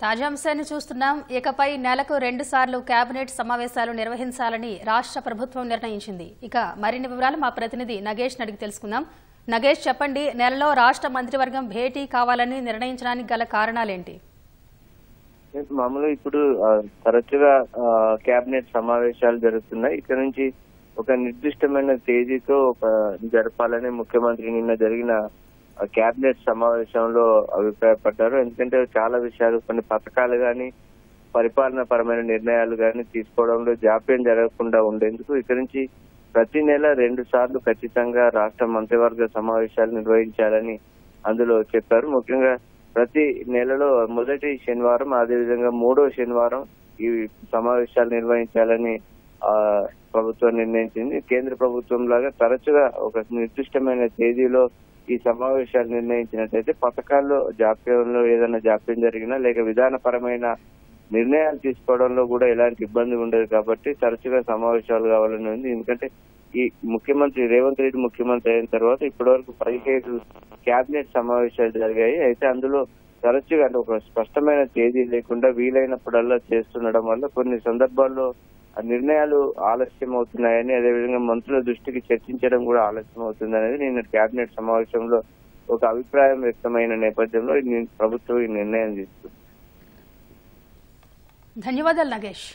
తాజా అంశాన్ని చూస్తున్నాం. ఇకపై నెలకు 2 సార్లు కేబినెట్ సమావేశాలు నిర్వహించాలని రాష్ట్ర ప్రభుత్వం నిర్ణయించింది. ఇక మరిన్ని వివరాలు మా ప్రతినిధి నగేష్ అడిగి తెలుసుకుందాం. నగేష్, చెప్పండి, నెలలో రాష్ట్ర మంత్రివర్గం భేటీ కావాలని నిర్ణయించడానికి గల కారణాలేంటి? మామూలుగా ఇప్పుడు తరచుగా కేబినెట్ సమావేశాలు జరుగుతున్నాయి. ఇక్కడ నుంచి ఒక నిర్దిష్టమైన తేదీతో జరపాలని ముఖ్యమంత్రి నిన్న జరిగిన కేబినెట్ సమావేశంలో అభిప్రాయపడ్డారు. ఎందుకంటే చాలా విషయాలు, కొన్ని పథకాలు కానీ పరిపాలన పరమైన నిర్ణయాలు కానీ తీసుకోవడంలో జాప్యం జరగకుండా ఉండేందుకు ఇక్కడి నుంచి ప్రతి నెల 2 సార్లు ఖచ్చితంగా రాష్ట్ర మంత్రివర్గ సమావేశాలు నిర్వహించాలని అందులో చెప్పారు. ముఖ్యంగా ప్రతి నెలలో మొదటి శనివారం, అదేవిధంగా 3వ శనివారం ఈ సమావేశాలు నిర్వహించాలని ప్రభుత్వం నిర్ణయించింది. కేంద్ర ప్రభుత్వం లాగా తరచుగా ఒక నిర్దిష్టమైన తేదీలో ఈ సమావేశాలు నిర్ణయించినట్లయితే పథకాల్లో ఏదైనా జాప్యం జరిగినా లేక విధానపరమైన నిర్ణయాలు తీసుకోవడంలో కూడా ఎలాంటి ఇబ్బంది ఉండదు. కాబట్టి తరచుగా సమావేశాలు కావాలని ఉంది. ఎందుకంటే ఈ ముఖ్యమంత్రి రేవంత్ రెడ్డి ముఖ్యమంత్రి అయిన తర్వాత ఇప్పటి వరకు 17 కేబినెట్ సమావేశాలు జరిగాయి. అయితే అందులో తరచుగా ఒక స్పష్టమైన తేదీ లేకుండా వీలైనప్పుడల్లా చేస్తుండడం వల్ల కొన్ని సందర్భాల్లో ఆ నిర్ణయాలు ఆలస్యం అవుతున్నాయని, అదేవిధంగా మంత్రుల దృష్టికి చర్చించడం కూడా ఆలస్యం అవుతుంది అనేది నిన్న కేబినెట్ సమావేశంలో ఒక అభిప్రాయం వ్యక్తమైన నేపథ్యంలో ప్రభుత్వం ఈ నిర్ణయం తీసుకుంది. ధన్యవాదాలు నగేష్.